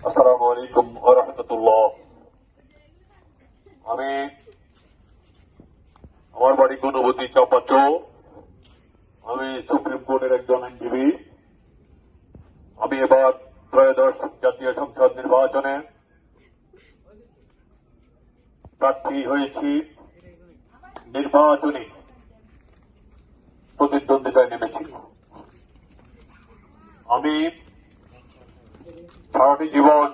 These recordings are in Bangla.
আসসালামু আলাইকুম ওয়া রাহমাতুল্লাহ। আমি আমার বাড়ি গুণবতী চাপাচো। আমি সুপ্রিম কোর্টের একজন আইনজীবী। আমি এবার ত্রয়োদশ জাতীয় সংসদ নির্বাচনে প্রার্থী হয়েছি। নির্বাচনী প্রতিদ্বন্দ্বিতায় নেমেছি। আমি সারাটি জীবন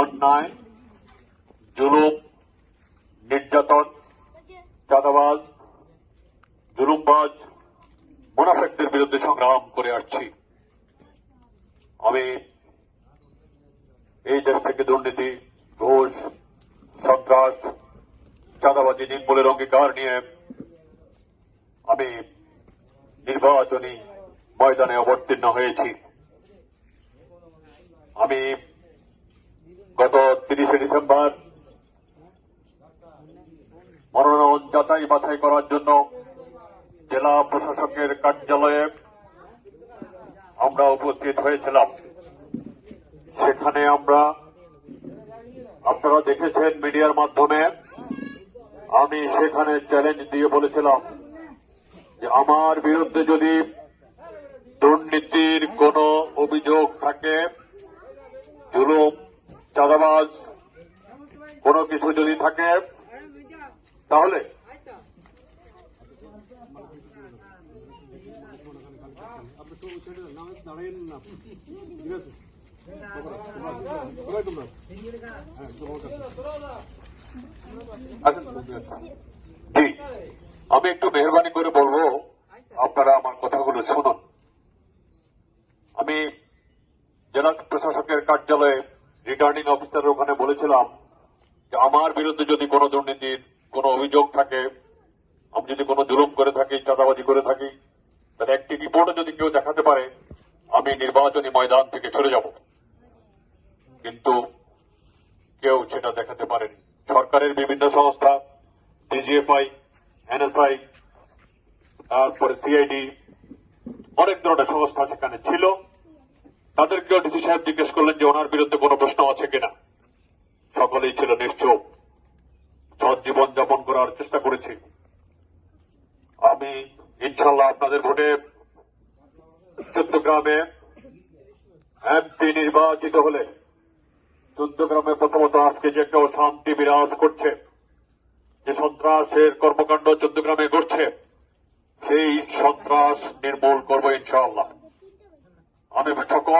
অন্যায়, জুলুম, নির্যাতন, চাঁদাবাজ, জুলুমবাজ, মুনাফেকদের বিরুদ্ধে সংগ্রাম করে আসছি। আমি এই দেশ থেকে দুর্নীতি, ঘুষ, সন্ত্রাস, চাঁদাবাজি নির্মূলের অঙ্গীকার নিয়ে আমি নির্বাচনী ময়দানে অবতীর্ণ হয়েছি। আমি গত 30শে ডিসেম্বর মনোনয়ন যাচাই বাছাই করার জন্য জেলা প্রশাসকের কার্যালয়ে আমরা উপস্থিত হয়েছিলাম। সেখানে আপনারা দেখেছেন মিডিয়ার মাধ্যমে, আমি সেখানে চ্যালেঞ্জ দিয়ে বলেছিলাম যে আমার বিরুদ্ধে যদি দুর্নীতির কোনো অভিযোগ থাকে, জুলুম, চাঁদাবাজ কোনো কিছু যদি থাকে, তাহলে আমি একটু মেহরবানি করে বলবো, আপনারা আমার কথাগুলো শুনুন। আমি জেলা প্রশাসকের কার্যালয়ে রিটার্নিং অফিসারের ওখানে বলেছিলাম যে আমার বিরুদ্ধে যদি কোনো দুর্নীতির কোনো অভিযোগ থাকে, আমি যদি কোনো জুলুম করে থাকি, চাঁদাবাজি করে থাকি, তাহলে একটি রিপোর্টে যদি কেউ দেখাতে পারে, আমি নির্বাচনী ময়দান থেকে সরে যাব। কিন্তু কেউ সেটা দেখাতে পারেনি। সরকারের বিভিন্ন সংস্থা, ডিজিএফআই, এনএসআই, তারপরে সিআইডি, অনেক ধরনের সংস্থা সেখানে ছিল। তাদেরকেও ডিসি সাহেব জিজ্ঞেস করলেন যে ওনার বিরুদ্ধে কোনো প্রশ্ন আছে কিনা। সকলেই ছিল নিশ্চুপ, সৎ জীবন যাপন করার চেষ্টা করেছি। আমি ইনশাল্লাহ আপনাদের ভোটে চট্টগ্রামে এমপি নির্বাচিত হলে চট্টগ্রামে প্রথমত আজকে যে একটা শান্তি বিরাজ করছে, যে সন্ত্রাসের কর্মকাণ্ড চট্টগ্রামে ঘটছে, সেই সন্ত্রাস নির্মূল করবো ইনশাআল্লাহ। আমি সকল